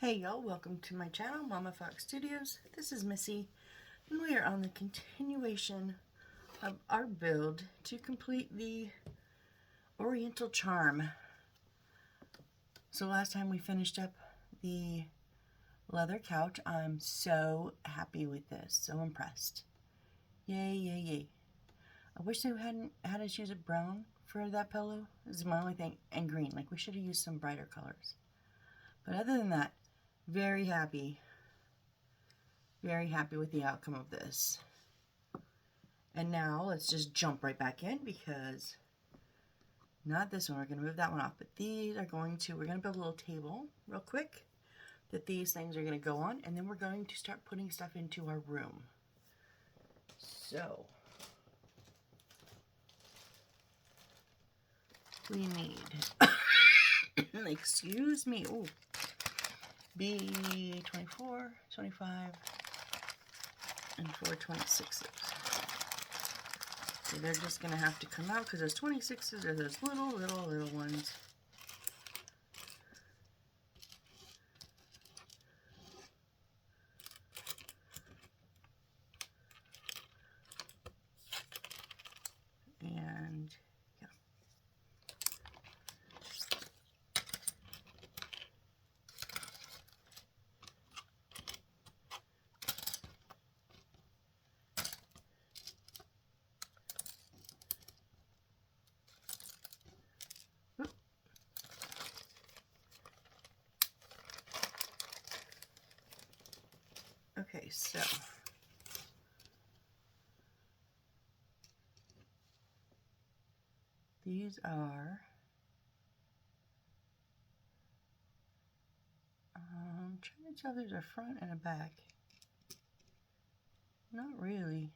Hey y'all, welcome to my channel, Mama Fox Studios. This is Missy, and we are on the continuation of our build to complete the Oriental Charm. So last time we finished up the leather couch. I'm so happy with this, so impressed. Yay, yay, yay. I wish they hadn't had us use a brown for that pillow. This is my only thing, and green. Like, we should have used some brighter colors. But other than that, very happy with the outcome of this. And now let's just jump right back in, because not this one, we're going to move that one off, but these are we're going to build a little table real quick that these things are going to go on, and then we're going to start putting stuff into our room. So we need excuse me, oh, B24, 25, and 426s. So they're just going to have to come out, because those 26s are those little ones. And yeah. Okay, so these are trying to tell there's a front and a back. Not really,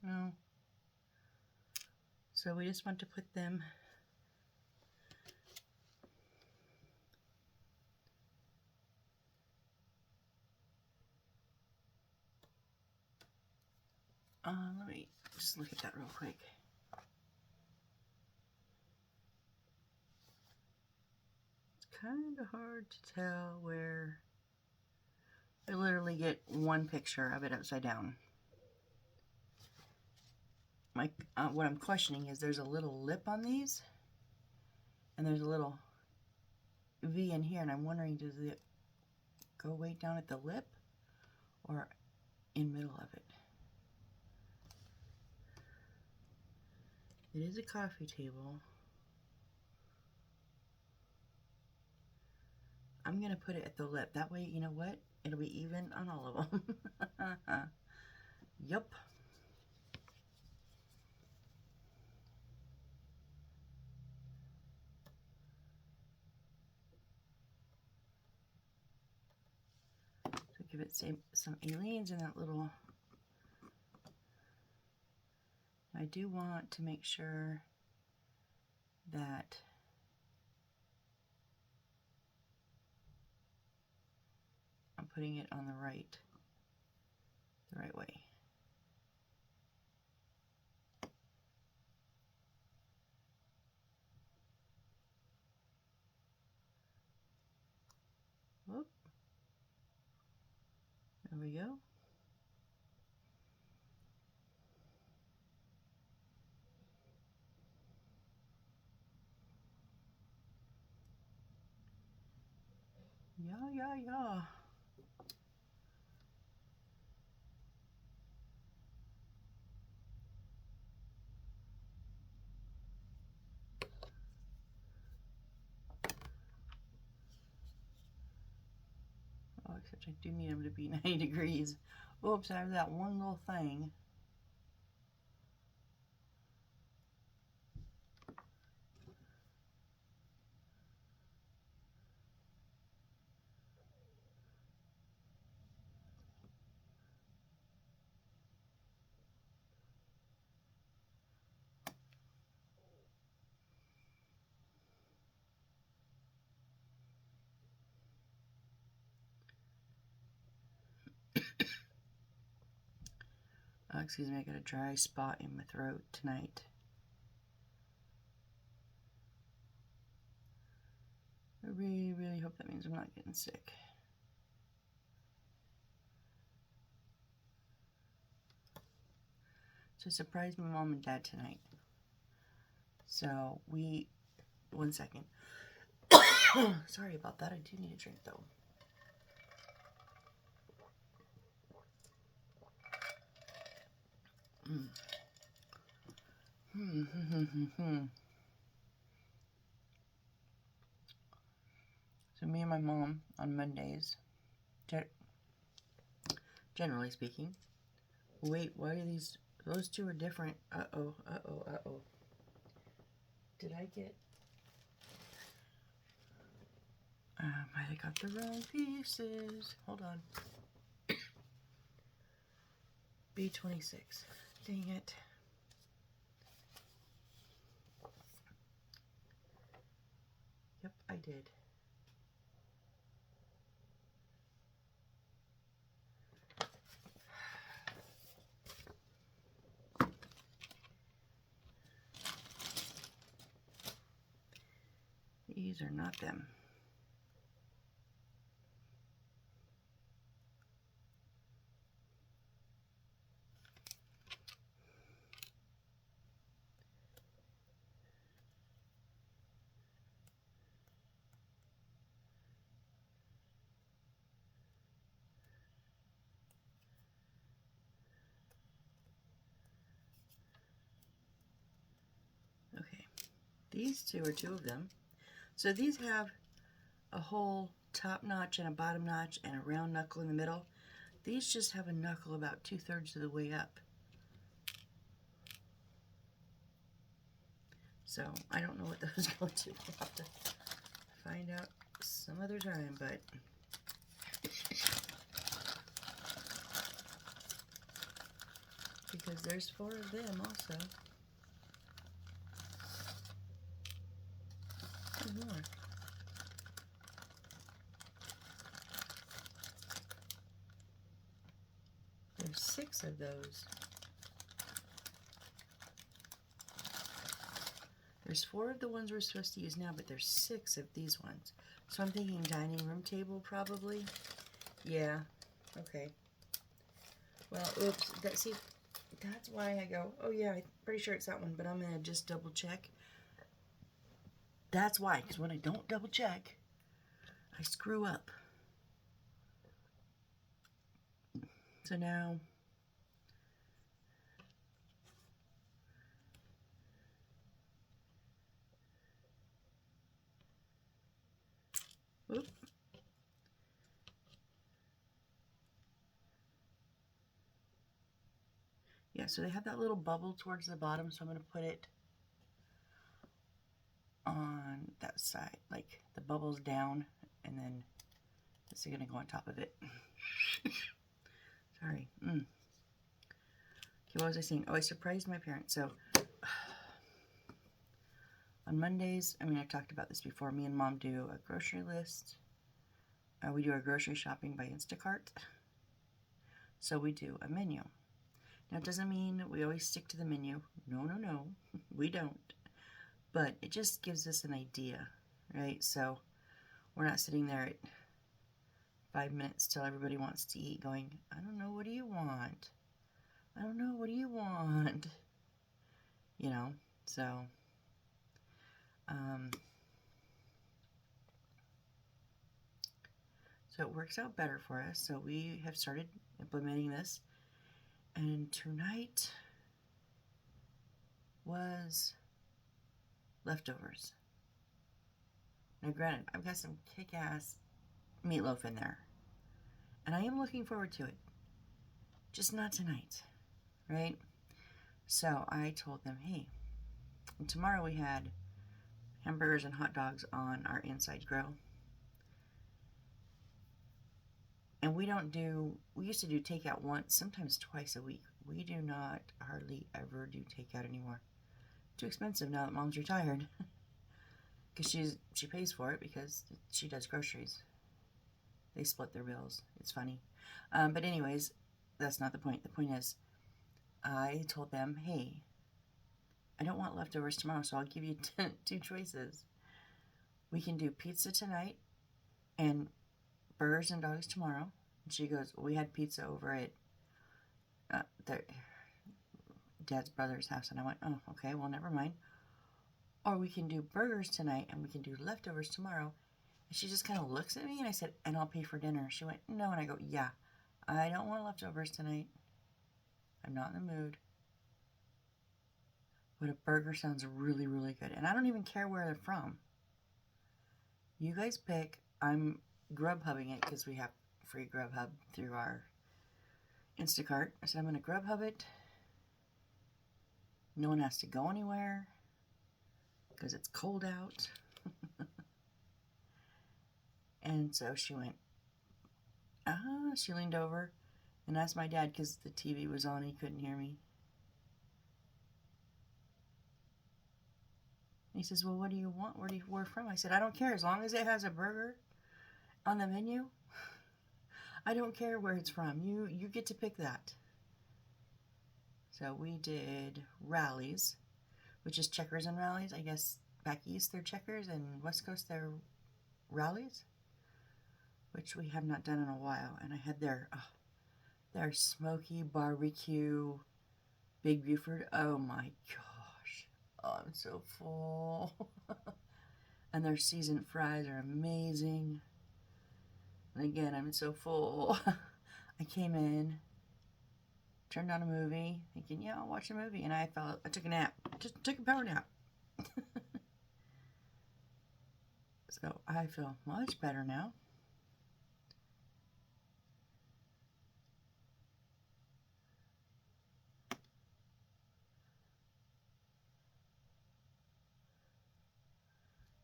no. So we just want to put them let me just look at that real quick. It's kind of hard to tell where. I literally get one picture of it upside down. What I'm questioning is there's a little lip on these, and there's a little V in here, and I'm wondering, does it go way down at the lip or in middle of it? It is a coffee table. I'm gonna put it at the lip. That way, you know what? It'll be even on all of them. Yup. So give it some aliens in that little. I do want to make sure that I'm putting it on the right way. Whoop. There we go. Yeah. Oh, except I do need them to be 90 degrees. Oops, I have that one little thing. Excuse me, I got a dry spot in my throat tonight. I really hope that means I'm not getting sick. to surprise my mom and dad tonight. So one second. Sorry about that. I do need a drink though. So me and my mom on Mondays, generally speaking. Wait, why are those two are different? Uh-oh. Did I get... might have got the wrong pieces. Hold on. B26. Dang it. Yep, I did. These are not them. Okay, these two are two of them. So these have a whole top notch and a bottom notch and a round knuckle in the middle. These just have a knuckle about 2/3 of the way up. So I don't know what those go to. We'll have to find out some other time, but because there's 4 of them also. There's more. There's 6 of those. There's 4 of the ones we're supposed to use now, but there's 6 of these ones. So I'm thinking dining room table, probably. Yeah. Okay. Well, oops. See, that's why I go, oh yeah, I'm pretty sure it's that one, but I'm going to just double check. That's why, because when I don't double check, I screw up. So now... Oop. Yeah, so they have that little bubble towards the bottom, so I'm going to put it on that side, like the bubble's down, and then this is going to go on top of it. Sorry. Okay, what was I saying? Oh, I surprised my parents. So on Mondays, I mean, I've talked about this before, me and Mom do a grocery list. We do our grocery shopping by Instacart. So we do a menu. Now, it doesn't mean we always stick to the menu. No, we don't. But it just gives us an idea, right? So we're not sitting there at 5 minutes till everybody wants to eat going, I don't know, what do you want? I don't know, what do you want? You know, so... So it works out better for us. So we have started implementing this. And tonight was leftovers. Now granted, I've got some kick-ass meatloaf in there. And I am looking forward to it. Just not tonight, right? So I told them, hey, tomorrow we had hamburgers and hot dogs on our inside grill. And we used to do takeout once, sometimes twice a week. We do not hardly ever do takeout anymore. Too expensive now that Mom's retired. Because she pays for it because she does groceries. They split their bills. It's funny. But anyways, that's not the point. The point is, I told them, hey, I don't want leftovers tomorrow, so I'll give you 2 choices. We can do pizza tonight and burgers and dogs tomorrow. And she goes, well, we had pizza over at Dad's brother's house. And I went, oh, okay, well, never mind. Or we can do burgers tonight and we can do leftovers tomorrow. And she just kind of looks at me and I said, and I'll pay for dinner. She went, no. And I go, yeah, I don't want leftovers tonight. I'm not in the mood. But a burger sounds really, really good. And I don't even care where they're from. You guys pick. I'm Grubhubbing it because we have free Grubhub through our Instacart. I said, I'm going to Grubhub it. No one has to go anywhere because it's cold out. And so she went, she leaned over and asked my dad because the TV was on. He couldn't hear me. He says, well, what do you want? Where from? I said, I don't care. As long as it has a burger on the menu, I don't care where it's from. You get to pick that. So we did Rallies, which is Checkers and Rallies. I guess back east they're Checkers and west coast they're Rallies, which we have not done in a while. And I had their smoky barbecue Big Buford. Oh my gosh. Oh, I'm so full. And their seasoned fries are amazing. And again, I'm so full. I came in, turned on a movie, thinking, yeah, I'll watch a movie. And I took a nap. Just took a power nap. So I feel much better now.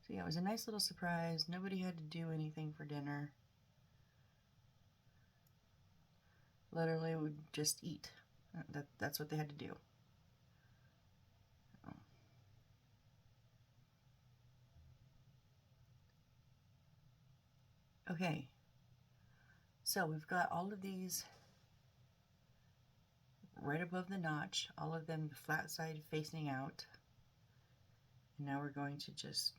So yeah, it was a nice little surprise. Nobody had to do anything for dinner. Literally would just eat. That's what they had to do. Okay, so we've got all of these right above the notch, all of them flat side facing out. And now we're going to just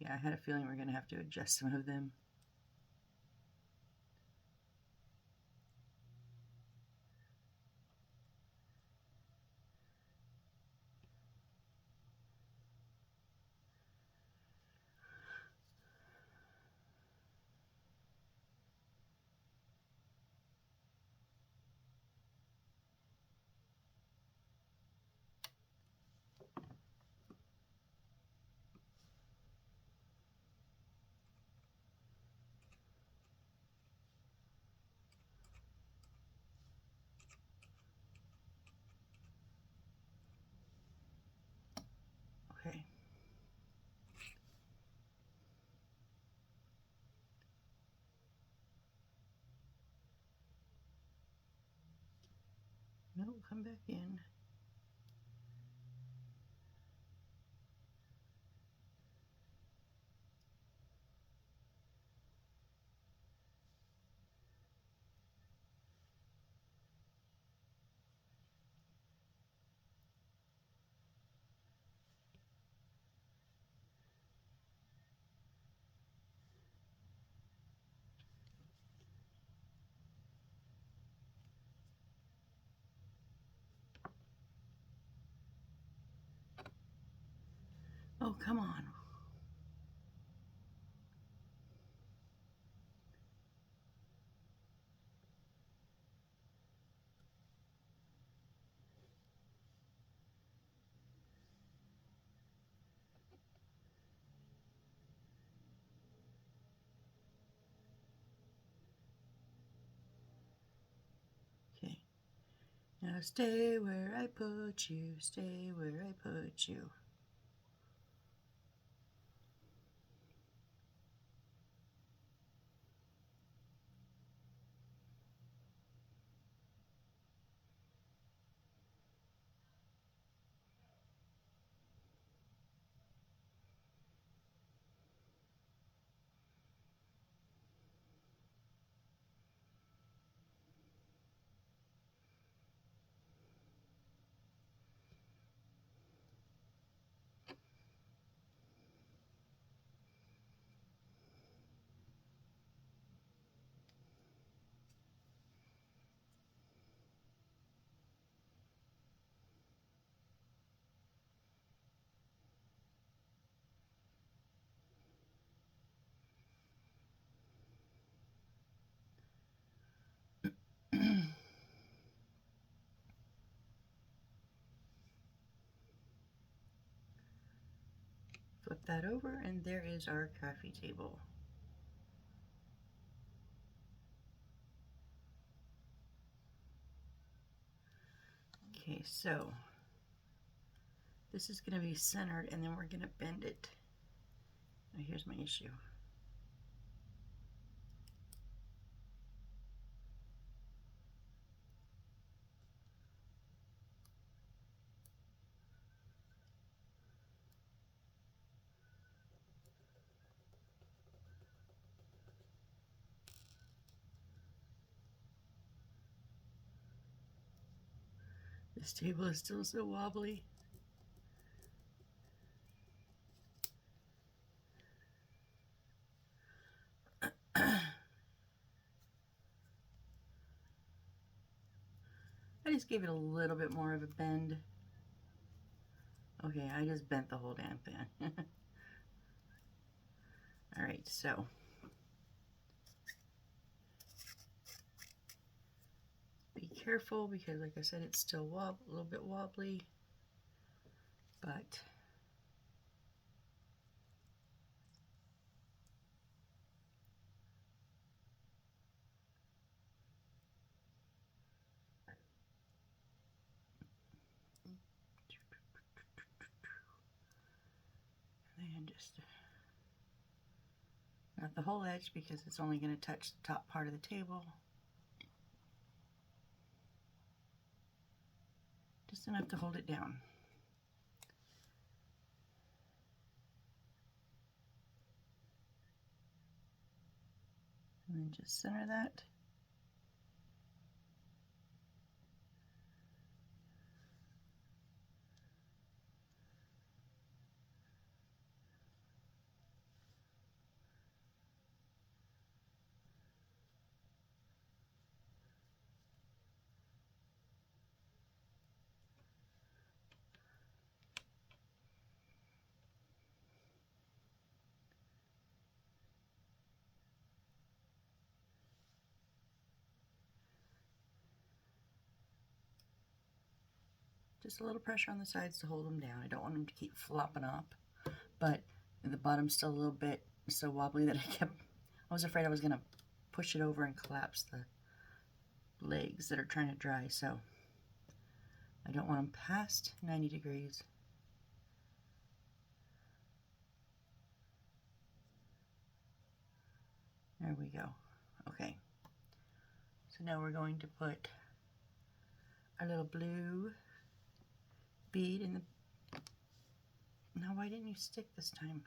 I had a feeling we're going to have to adjust some of them. Okay. No, come back in. Oh, come on. Okay. Now stay where I put you, stay where I put you. Flip that over, and there is our coffee table. Okay, so this is going to be centered, and then we're going to bend it. Now here's my issue. This table is still so wobbly. I just gave it a little bit more of a bend. Okay, I just bent the whole damn thing. All right, so be careful because, like I said, it's still a little bit wobbly, but and just not the whole edge because it's only going to touch the top part of the table. Just enough to hold it down. And then just center that. Just a little pressure on the sides to hold them down. I don't want them to keep flopping up, but the bottom's still a little bit so wobbly that I was afraid I was going to push it over and collapse the legs that are trying to dry, so I don't want them past 90 degrees. There we go. Okay. So now we're going to put our little blue bead in the... Now, why didn't you stick this time?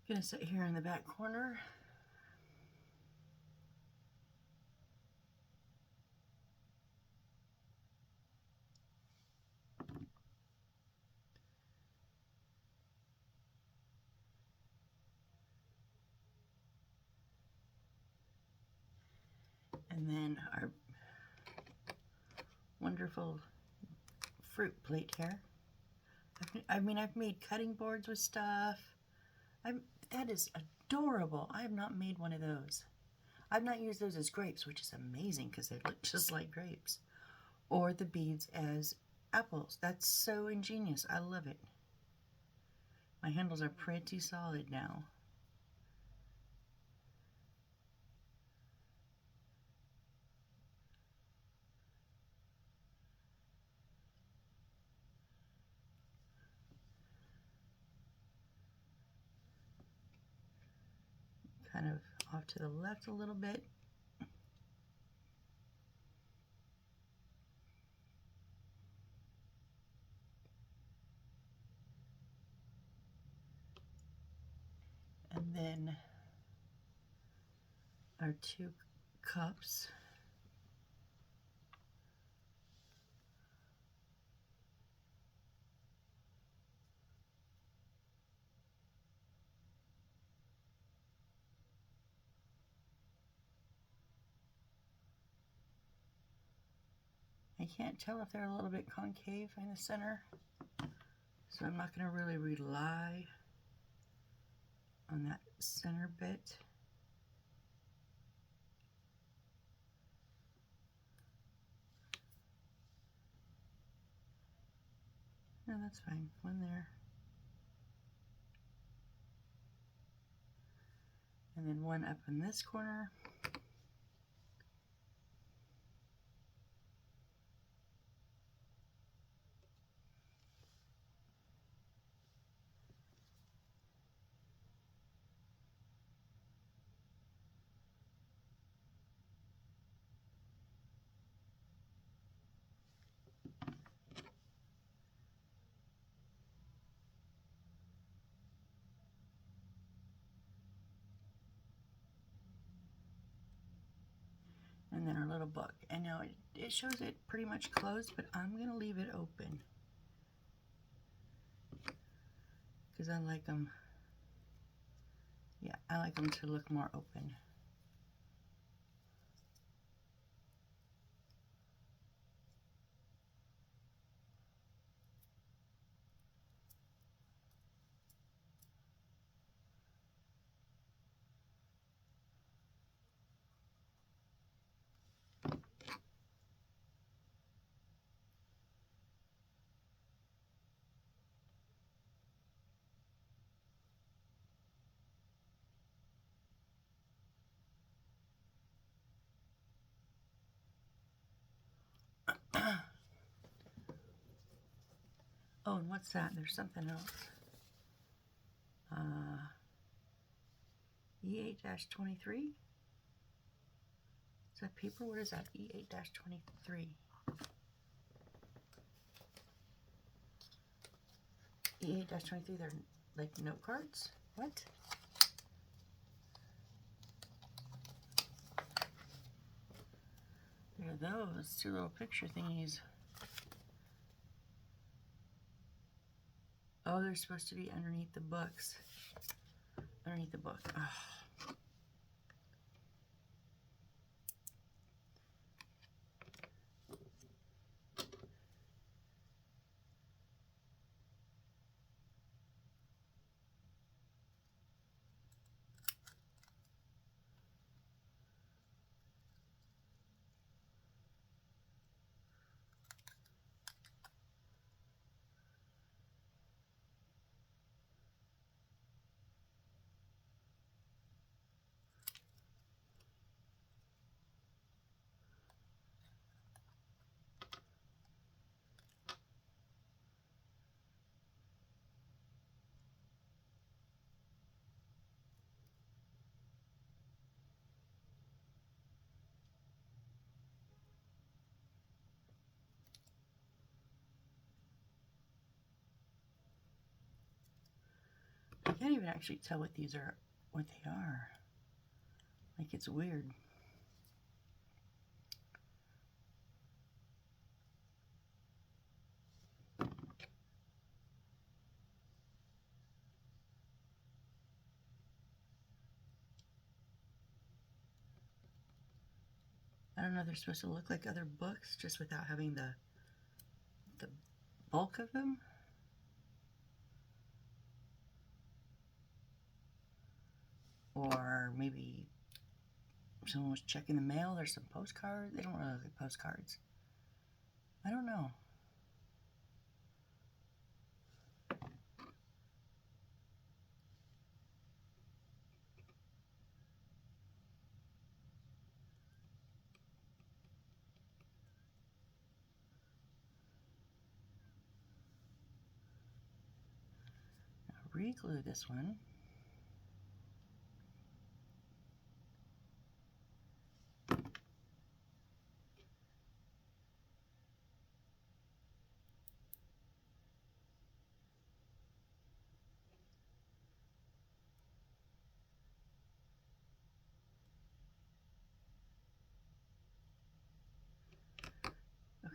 Gonna sit here in the back corner. And then our wonderful fruit plate here. I mean, I've made cutting boards with stuff. That is adorable. I have not made one of those. I've not used those as grapes, which is amazing because they look just like grapes. Or the beads as apples. That's so ingenious. I love it. My handles are pretty solid now. Kind of off to the left a little bit. And then our 2 cups. I can't tell if they're a little bit concave in the center, so I'm not going to really rely on that center bit. No, that's fine. One there. And then one up in this corner. And then our little book. And now it shows it pretty much closed, but I'm going to leave it open. Because I like them, yeah, I like them to look more open. Oh, and what's that? There's something else. E8-23? Is that paper? What is that? E8-23. E8-23, they're like note cards? What? There are those two little picture thingies. Oh, they're supposed to be underneath the books. Underneath the book. Ugh. I can't even actually tell what these are, what they are. Like, it's weird. I don't know, they're supposed to look like other books just without having the bulk of them. Or maybe someone was checking the mail. There's some postcards. They don't really look like postcards. I don't know. Now re-glue this one.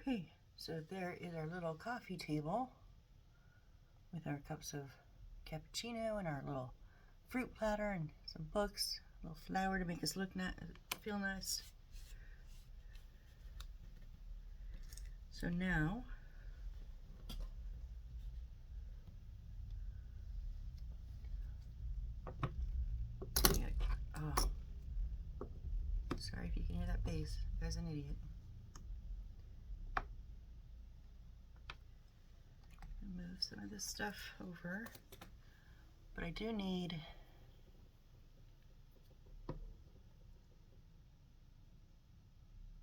Okay, so there is our little coffee table with our cups of cappuccino and our little fruit platter and some books, a little flower to make us look feel nice. So now oh, sorry if you can hear that bass. The guy's an idiot. Remove some of this stuff over, but I do need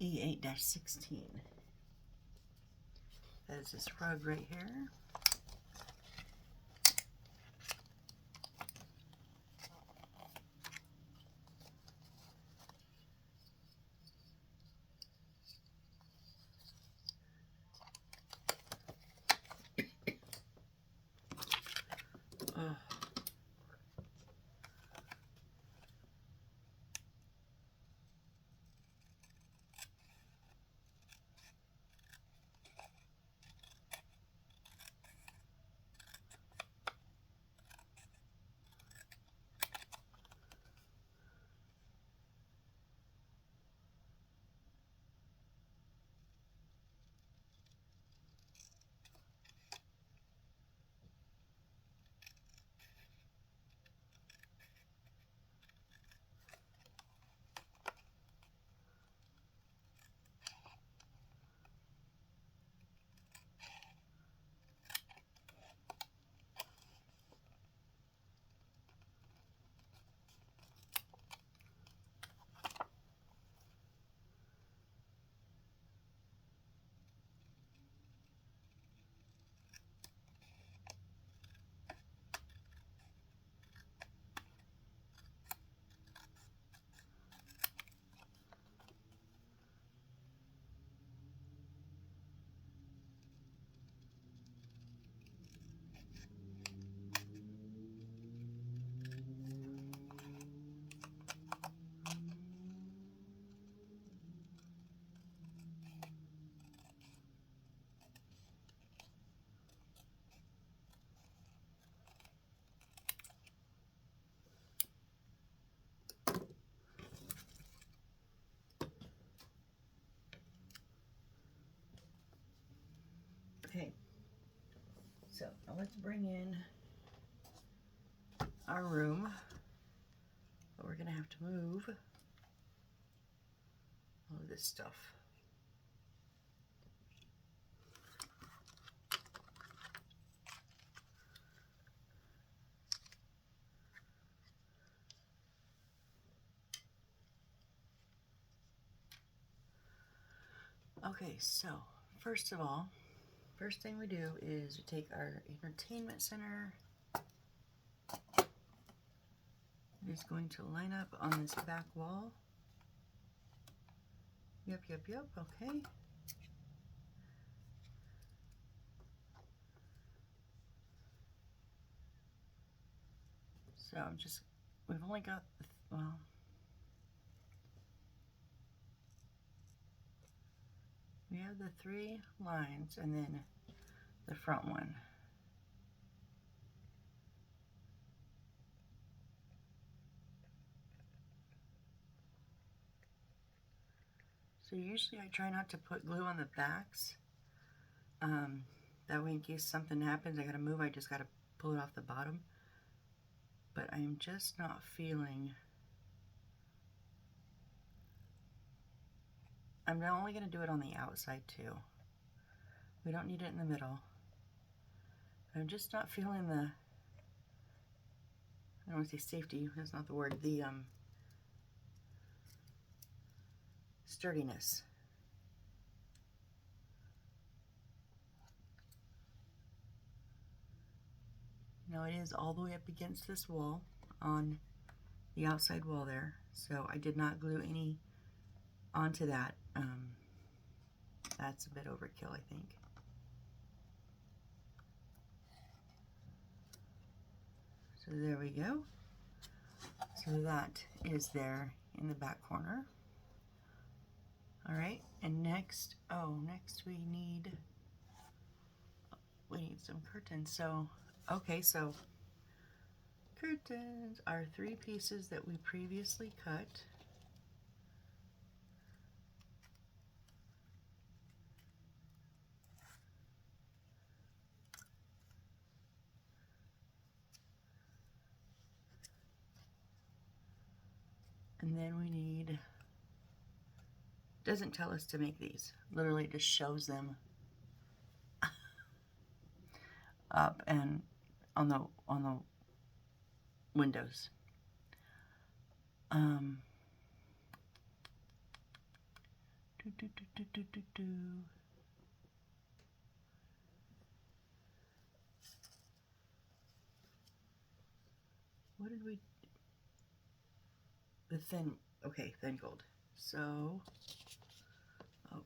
E8-16. That is this rug right here. Okay, so now let's bring in our room, but we're gonna have to move all of this stuff. Okay, so first of all, first thing we do is we take our entertainment center. It is going to line up on this back wall. Yep, okay. So I'm just, we've only got, well, we have the 3 lines and then the front one. So usually I try not to put glue on the backs. That way in case something happens, I gotta move, I just gotta pull it off the bottom. But I'm just not feeling, I'm only gonna do it on the outside too. We don't need it in the middle. I'm just not feeling the, I don't want to say safety, that's not the word, the sturdiness. Now it is all the way up against this wall on the outside wall there, so I did not glue any onto that. That's a bit overkill, I think. So there we go. So that is there in the back corner. All right, and next, next we need some curtains. So, okay, so curtains are 3 pieces that we previously cut. And then we need, doesn't tell us to make these, literally just shows them up and on the windows. Do, do, do, do, do. What did we? The thin. Okay, thin gold. So, oh.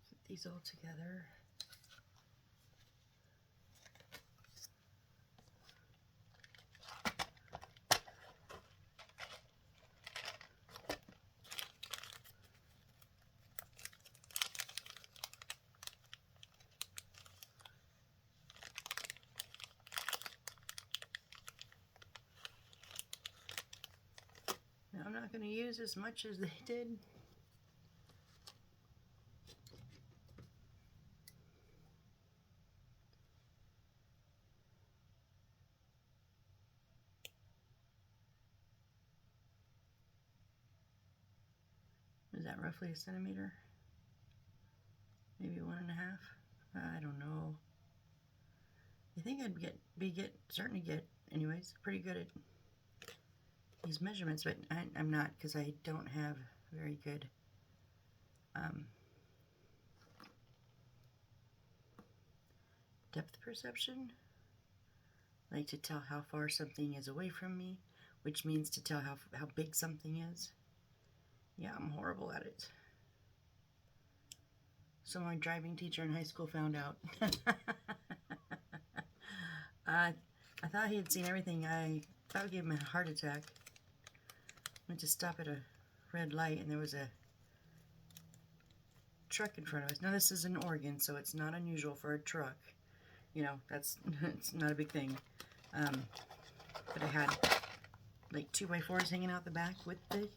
Put these all together. Now, I'm not going to use as much as they did. Is that roughly a centimeter? Maybe 1.5? I don't know. I think I'd certainly get, anyways, pretty good at these measurements, but I'm not, because I don't have very good depth perception. I like to tell how far something is away from me, which means to tell how big something is. Yeah, I'm horrible at it. So my driving teacher in high school found out. I thought he had seen everything. I thought I gave him a heart attack. Went to stop at a red light, and there was a truck in front of us. Now, this is in Oregon, so it's not unusual for a truck. You know, it's not a big thing. But I had like 2x4s hanging out the back with the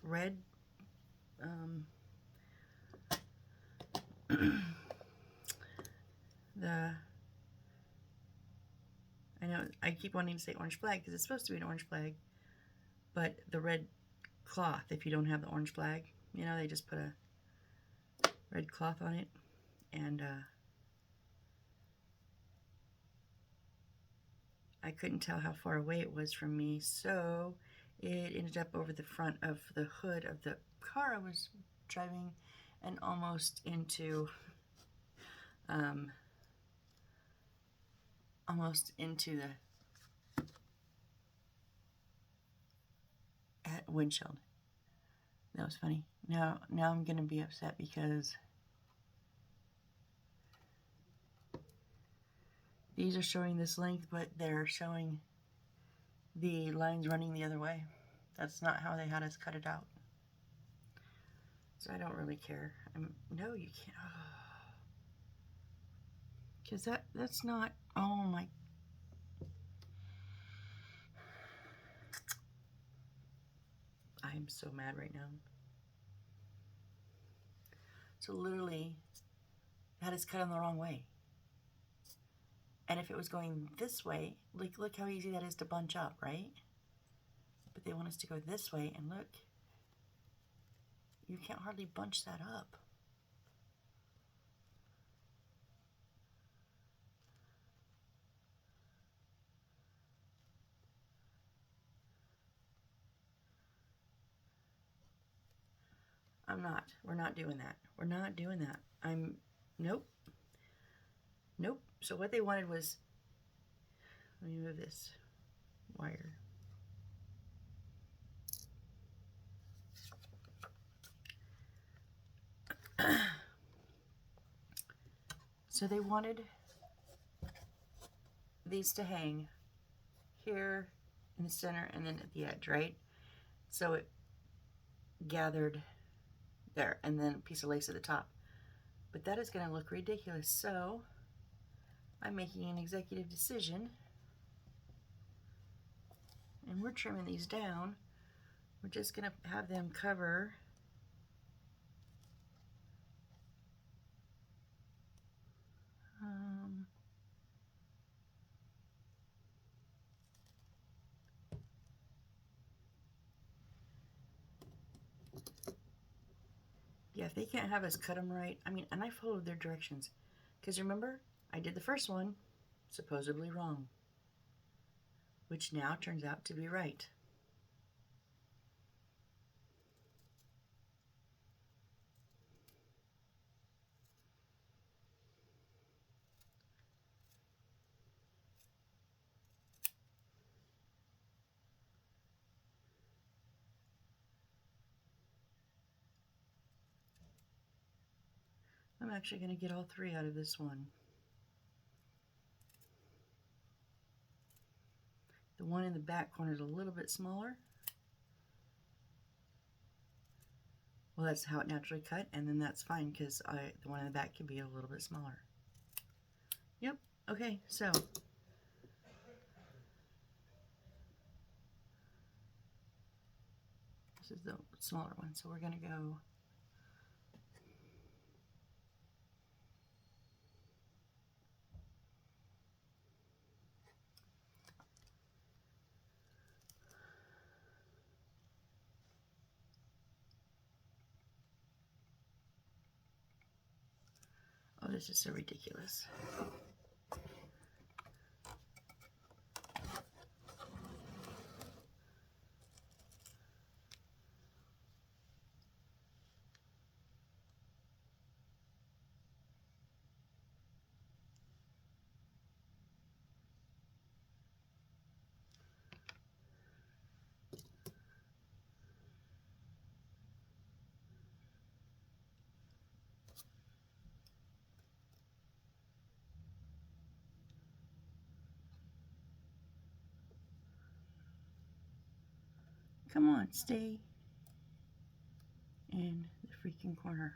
red I know I keep wanting to say orange flag because it's supposed to be an orange flag, but the red cloth, if you don't have the orange flag, you know, they just put a red cloth on it, and I couldn't tell how far away it was from me, so it ended up over the front of the hood of the car I was driving and almost into the windshield. That was funny. Now I'm gonna be upset because these are showing this length, but they're showing the lines running the other way. That's not how they had us cut it out. So I don't really care. No, you can't. Because that's not, oh my. I'm so mad right now. So literally, that is cut in the wrong way. And if it was going this way, like, look how easy that is to bunch up, right? But they want us to go this way, and look, you can't hardly bunch that up. We're not doing that. We're not doing that. Nope. Nope. So what they wanted was, let me move this wire. So they wanted these to hang here in the center and then at the edge, right? So it gathered there, and then a piece of lace at the top. But that is going to look ridiculous, so I'm making an executive decision, and we're trimming these down. We're just going to have them cover Yeah, if they can't have us cut them right, I mean, and I followed their directions. Because remember, I did the first one supposedly wrong, which now turns out to be right. I'm actually going to get all 3 out of this one. The one in the back corner is a little bit smaller. Well, that's how it naturally cut, and then that's fine because the one in the back can be a little bit smaller. Yep, okay, so this is the smaller one, so we're going to go oh, this is so ridiculous. Come on, stay in the freaking corner.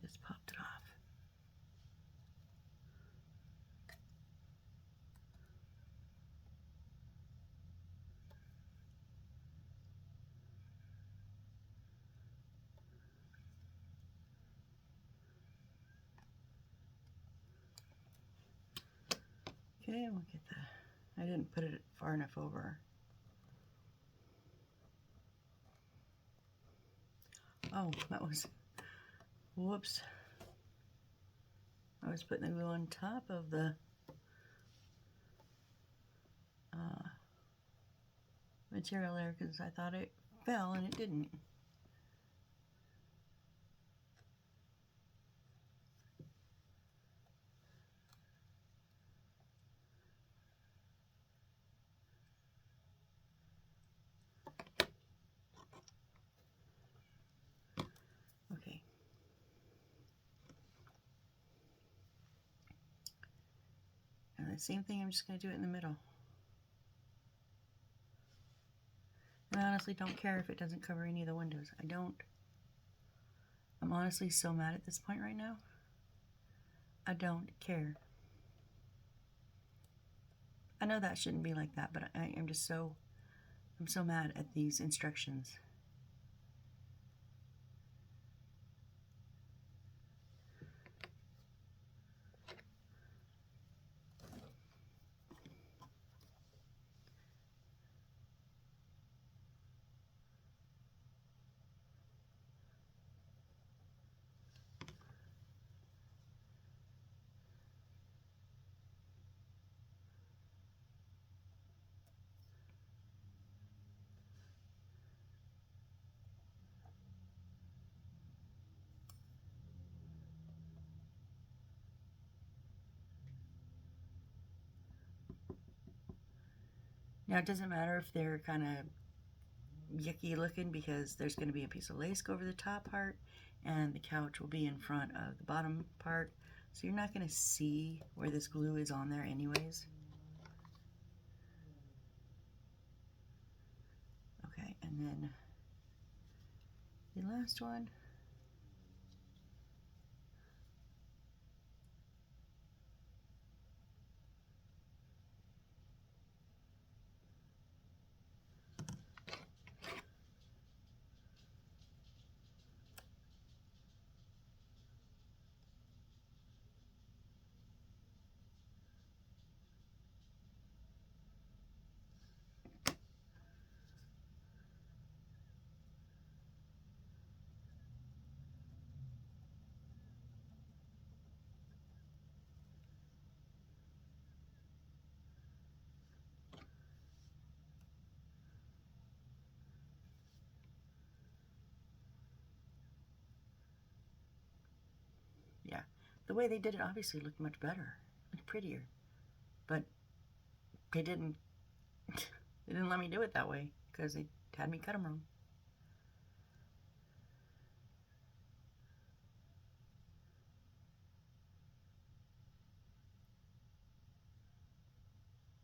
Just popped it off. Okay, we'll get that. I didn't put it far enough over. Oh, that was, whoops. I was putting the glue on top of the material there because I thought it fell and it didn't. Okay. And the same thing, I'm just going to do it in the middle. I honestly don't care if it doesn't cover any of the windows. I don't. I'm honestly so mad at this point right now. I don't care. I know that shouldn't be like that, but I'm just so, I'm so mad at these instructions. Now, it doesn't matter if they're kind of yucky looking because there's going to be a piece of lace go over the top part and the couch will be in front of the bottom part. So you're not going to see where this glue is on there anyways. Okay, and then the last one. the way they did it obviously looked much better and prettier, but they didn't let me do it that way because they had me cut them wrong.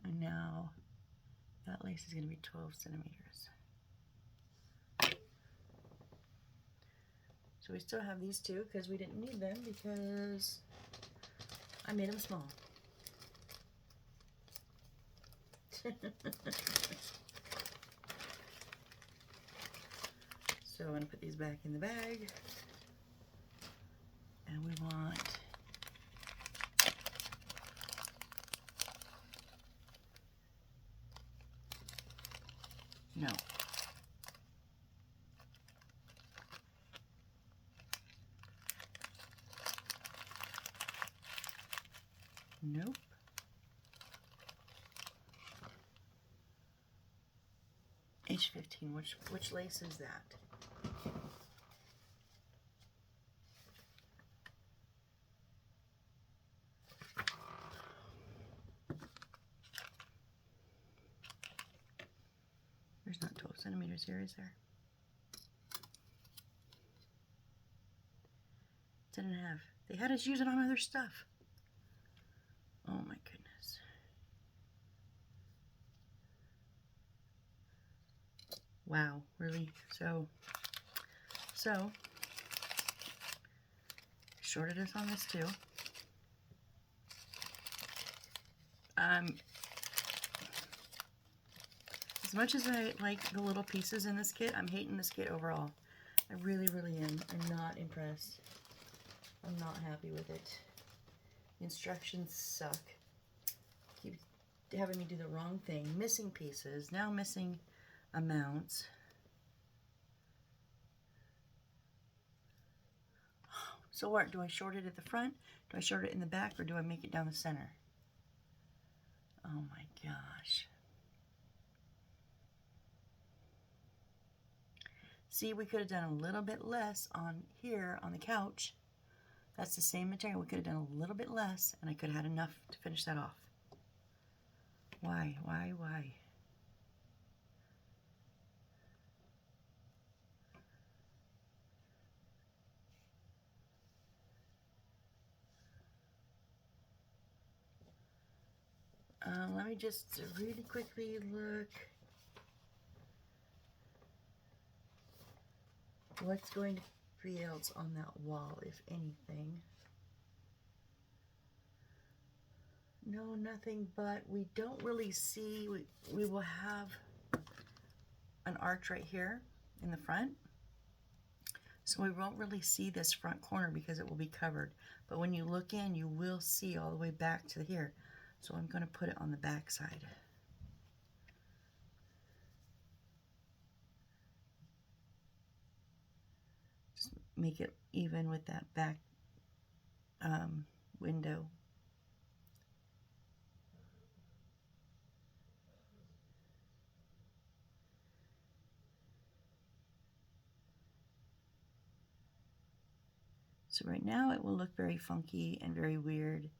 And now that lace is going to be 12 centimeters. So we still have these two because we didn't need them because I made them small. So I'm going to put these back in the bag. And we want no. Nope. H15, which lace is that? There's not 12 centimeters here, is there? 10.5. They had us use it on other stuff. Oh my goodness. Wow, really? So shorted us on this too. As much as I like the little pieces in this kit, I'm hating this kit overall. I really, really am. I'm not impressed. I'm not happy with it. The instructions suck. Keep having me do the wrong thing. Missing pieces. Now missing amounts. So what? Do I short it at the front? Do I short it in the back? Or do I make it down the center? Oh my gosh. See, we could have done a little bit less on here on the couch. That's the same material. We could have done a little bit less, and I could have had enough to finish that off. Why? Let me just really quickly look. What's going to be else on that wall, if anything? No, nothing, but we don't really see, we will have an arch right here in the front. So we won't really see this front corner because it will be covered. But when you look in, you will see all the way back to here. So I'm going to put it on the back side. Just make it even with that back window. So right now it will look very funky and very weird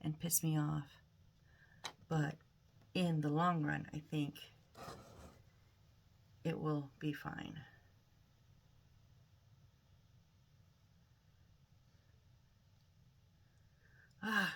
and piss me off. But in the long run, I think it will be fine. Ah.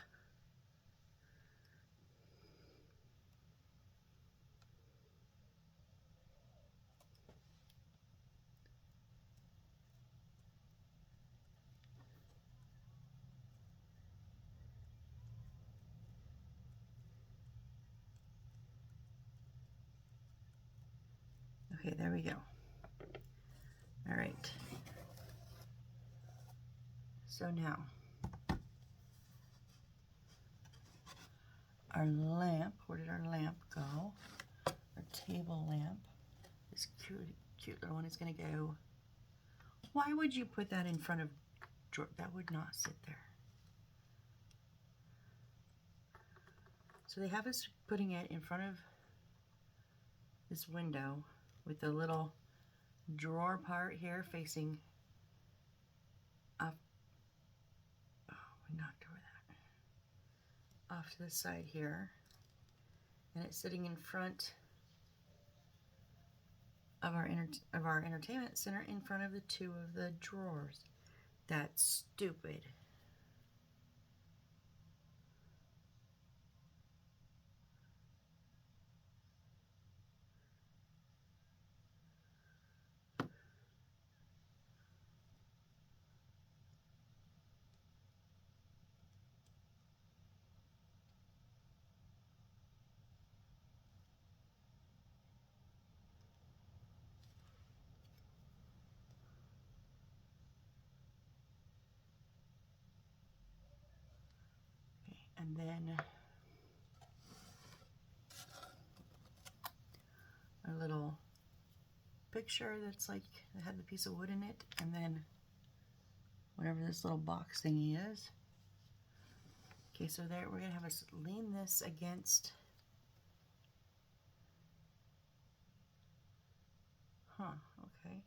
Okay, there we go. All right. So now, our lamp, where did our lamp go? Our table lamp, this cute little one is gonna go. Why would you put that in front of drawer? That would not sit there. So they have us putting it in front of this window with the little drawer part here facing up. Oh, we knocked off to the side here, and it's sitting in front of our entertainment center, in front of the two of the drawers. That's stupid. Okay, and then our little picture that's like, that had the piece of wood in it, and then whatever this little box thingy is. Okay, so there, we're gonna have us lean this against, okay.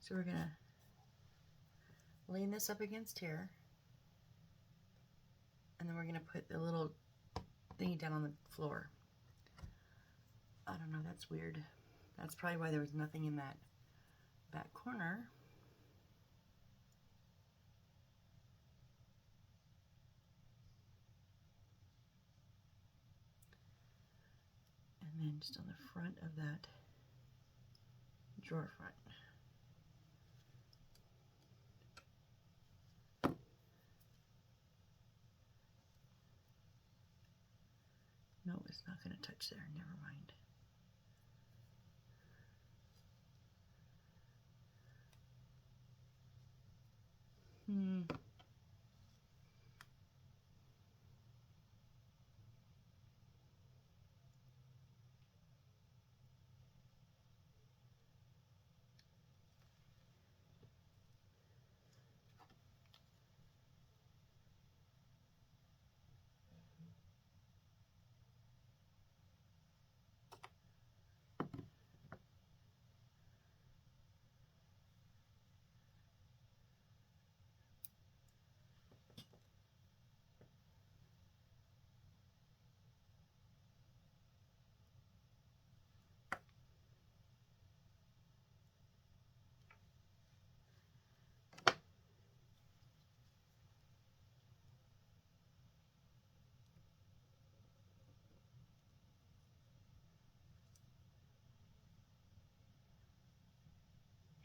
So we're gonna lean this up against here, and then we're gonna put the little thingy down on the floor. I don't know, that's weird. That's probably why there was nothing in that back corner. And then just on the front of that drawer front. No, it's not going to touch there. Never mind.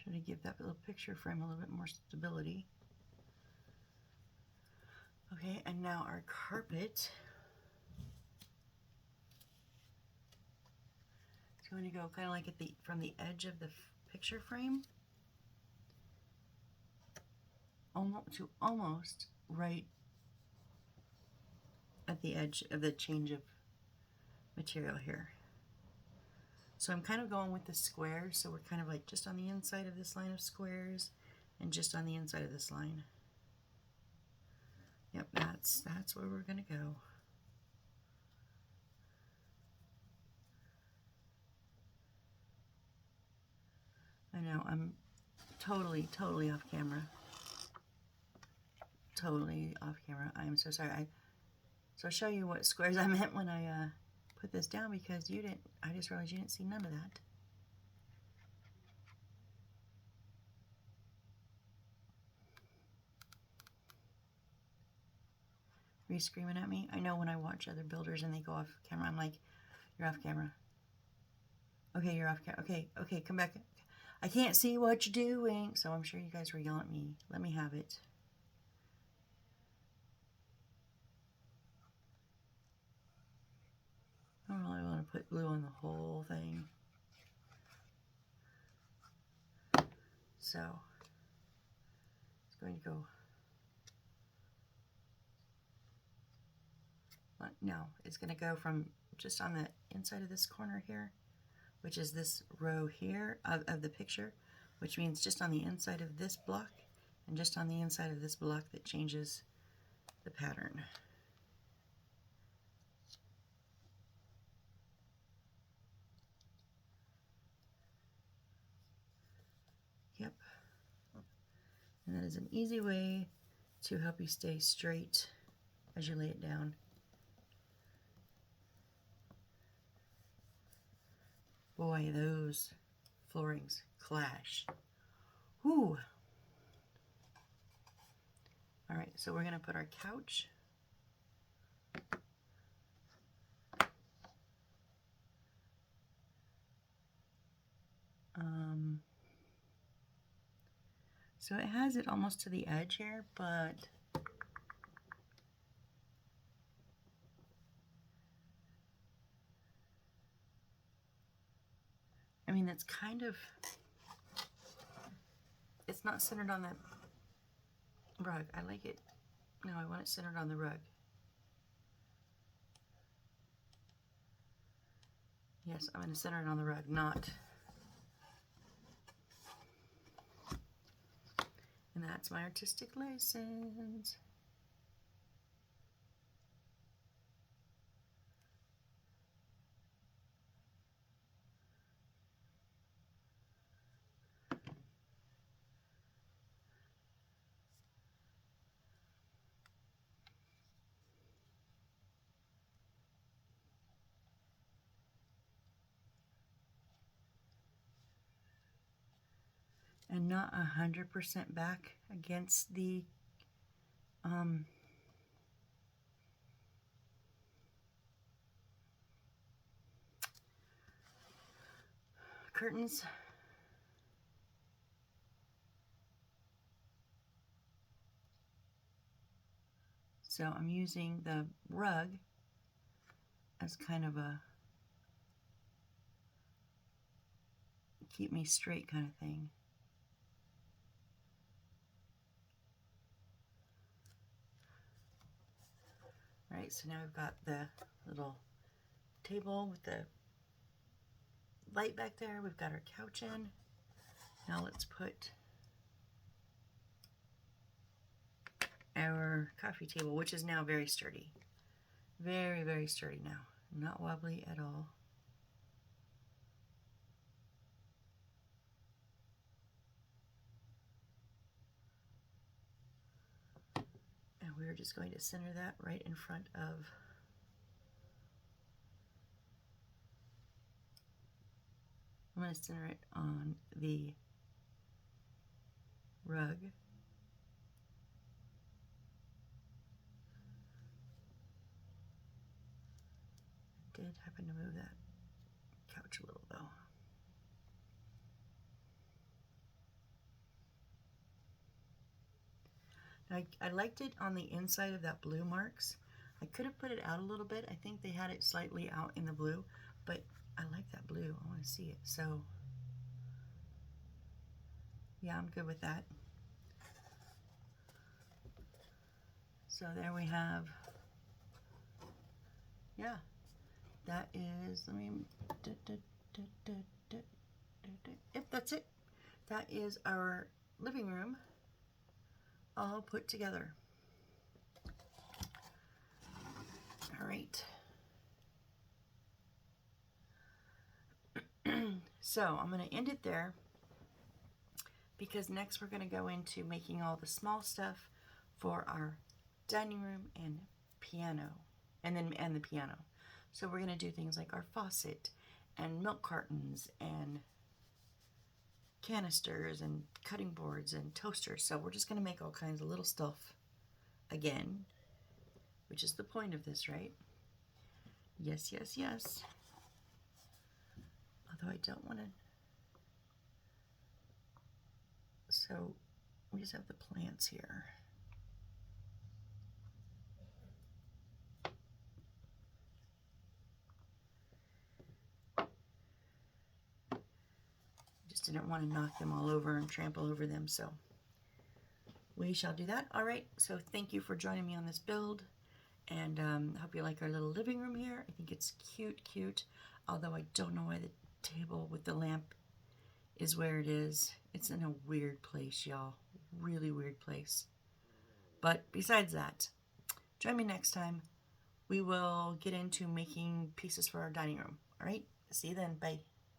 Try to give that little picture frame a little bit more stability. Okay, and now our carpet. It's going to go kind of like at the, from the edge of the picture frame to almost right at the edge of the change of material here. So I'm kind of going with the squares, so we're kind of like just on the inside of this line of squares and just on the inside of this line. Yep, that's where we're gonna go. I know, I'm totally off camera. Totally off camera. I am so sorry. So I'll show you what squares I meant when I put this down, because you didn't, I just realized you didn't see none of that. Are you screaming at me? I know when I watch other builders and they go off camera, I'm like, you're off camera. Okay, you're off camera. Okay, come back. I can't see what you're doing. So I'm sure you guys were yelling at me. Let me have it. I don't really want to put glue on the whole thing. So it's going to go. No, it's going to go from just on the inside of this corner here, which is this row here of the picture, which means just on the inside of this block and just on the inside of this block that changes the pattern. Yep. And that is an easy way to help you stay straight as you lay it down. Boy, those floorings clash. Whoo! All right, so we're going to put our couch. So it has it almost to the edge here, but I mean, it's kind of, it's not centered on that rug. I like it. No, I want it centered on the rug. Yes, I'm going to center it on the rug, not. And that's my artistic license. And not 100% back against the curtains. So I'm using the rug as kind of a keep me straight kind of thing. All right, so now we've got the little table with the light back there. We've got our couch in. Now let's put our coffee table, which is now very sturdy. Very, very sturdy now. Not wobbly at all. And we're just going to center that right in front of I'm going to center it on the rug. I did happen to move that couch a little though. I liked it on the inside of that blue marks. I could have put it out a little bit. I think they had it slightly out in the blue, but I like that blue. I want to see it. So yeah, I'm good with that. So there we have, yeah, that is, let me, yep, that's it. That is our living room all put together. All right. So I'm going to end it there because next we're going to go into making all the small stuff for our dining room and piano, and the piano. So we're going to do things like our faucet and milk cartons and canisters and cutting boards and toasters. So we're just going to make all kinds of little stuff again, which is the point of this, right? Yes, yes, yes. Although I don't want to. So we just have the plants here. Just didn't want to knock them all over and trample over them, so we shall do that. All right, so thank you for joining me on this build, and I hope you like our little living room here. I think it's cute, cute, although I don't know why the table with the lamp is where it is. It's in a weird place, y'all. Really weird place. But besides that, join me next time. We will get into making pieces for our dining room. All right, see you then. Bye.